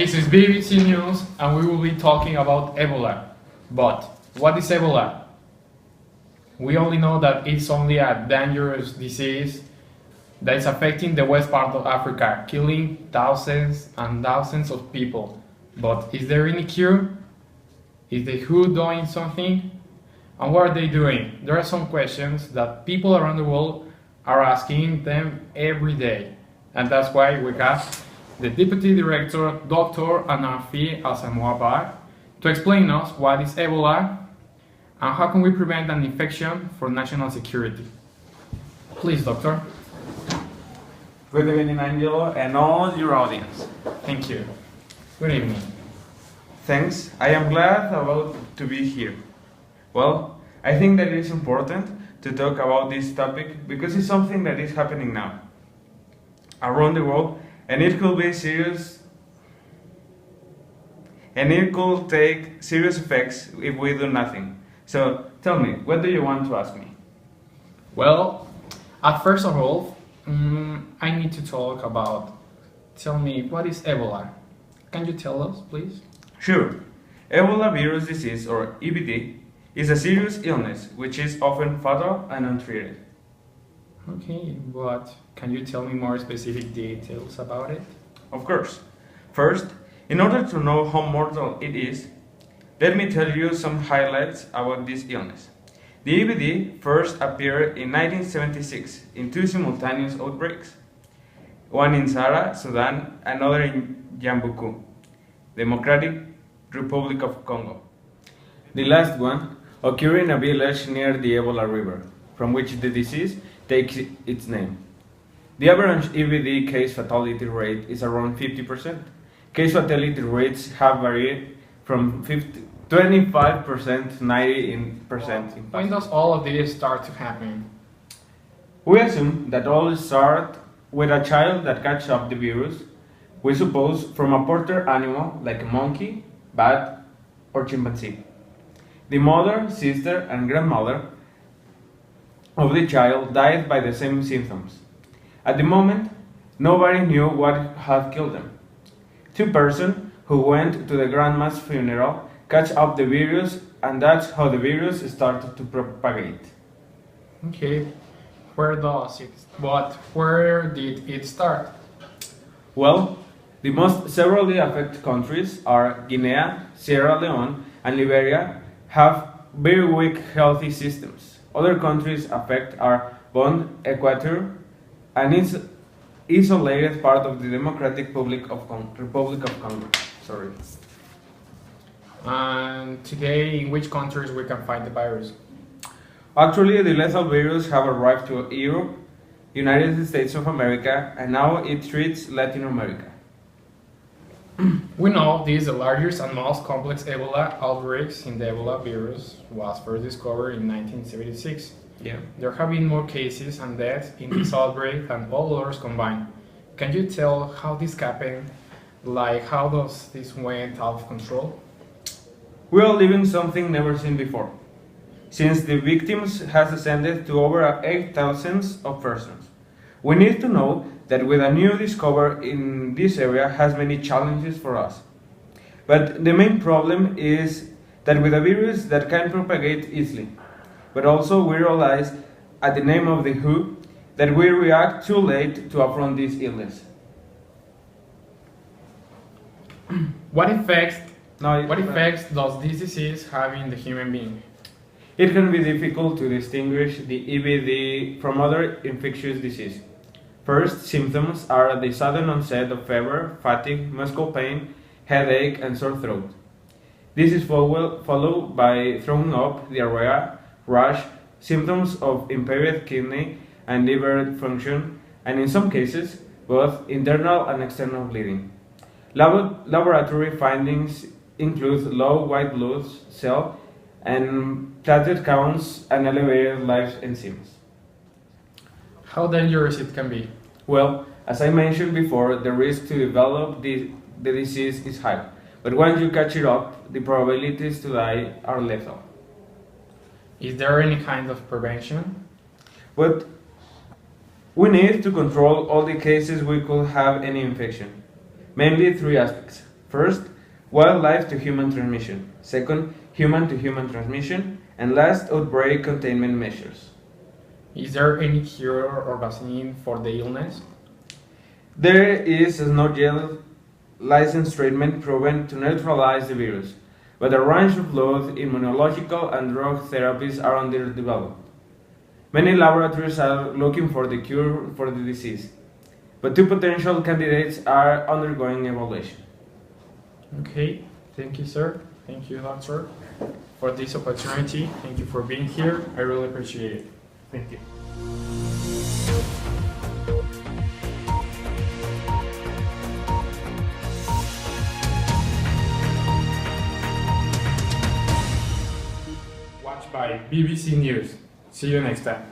This is BBC News, and we will be talking about Ebola. But what is Ebola? We only know that it's only a dangerous disease that is affecting the west part of Africa, killing thousands and thousands of people. But is there any cure? Is the WHO doing something? And what are they doing? There are some questions that people around the world are asking them every day. And that's why we got the Deputy Director, Dr. Anafi Asamoah, to explain us what is Ebola and how can we prevent an infection for national security. Please, Doctor. Good evening, Angelo, and all your audience. Thank you. Good evening. Thanks. I am glad about to be here. Well, I think that it is important to talk about this topic because it's something that is happening now around the world, and it could be serious, and it could take serious effects if we do nothing. So tell me, what do you want to ask me? Well, at first of all, I need to talk about, tell me, what is Ebola? Can you tell us, please? Sure. Ebola virus disease, or EBD, is a serious illness which is often fatal and untreated. Okay, but can you tell me more specific details about it? Of course. First, in order to know how mortal it is, let me tell you some highlights about this illness. The EBD first appeared in 1976 in two simultaneous outbreaks, one in Sahara, Sudan, another in Yambuku, Democratic Republic of Congo. The last one occurred in a village near the Ebola River, from which the disease takes its name. The average EBD case fatality rate is around 50%. Case fatality rates have varied from 25% to 90%. When does all of this start to happen? We assume that all start with a child that catches up the virus, we suppose from a porter animal like a monkey, bat, or chimpanzee. The mother, sister, and grandmother of the child died by the same symptoms. At the moment, nobody knew what had killed them. Two persons who went to the grandma's funeral catch up the virus, and that's how the virus started to propagate. Okay, where did it start? Well, the most severely affected countries are Guinea, Sierra Leone, and Liberia have very weak healthy systems. Other countries affected are Bond, Equator, and its isolated part of the Democratic Republic of Congo. Sorry. And today, in which countries we can find the virus? Actually, the lethal virus have arrived to Europe, United States of America, and now it treats Latin America. We know this is the largest and most complex Ebola outbreaks in the Ebola virus was first discovered in 1976. Yeah. There have been more cases and deaths in this outbreak than all others combined. Can you tell how this happened? Like, how does this went out of control? We are living something never seen before, since the victims has ascended to over 8,000 of persons. We need to know that with a new discovery in this area has many challenges for us. But the main problem is that with a virus that can propagate easily, but also we realize at the name of the WHO that we react too late to affront this illness. What effects does this disease have in the human being? It can be difficult to distinguish the EBD from other infectious disease. First, symptoms are the sudden onset of fever, fatigue, muscle pain, headache, and sore throat. This is followed by throwing up, diarrhea, rash, symptoms of impaired kidney and liver function, and in some cases, both internal and external bleeding. Laboratory findings include low white blood cell and platelet counts and elevated liver enzymes. How dangerous it can be? Well, as I mentioned before, the risk to develop the disease is high, but once you catch it up, the probabilities to die are lethal. Is there any kind of prevention? But we need to control all the cases we could have any infection, mainly three aspects. First, wildlife to human transmission. Second, human to human transmission. And last, outbreak containment measures. Is there any cure or vaccine for the illness? There is not yet licensed treatment proven to neutralize the virus, but a range of both immunological and drug therapies are under development. Many laboratories are looking for the cure for the disease, but two potential candidates are undergoing evaluation. Okay, thank you, sir. Thank you, doctor, for this opportunity. Thank you for being here. I really appreciate it. Thank you. Watched by BBC News. See you next time.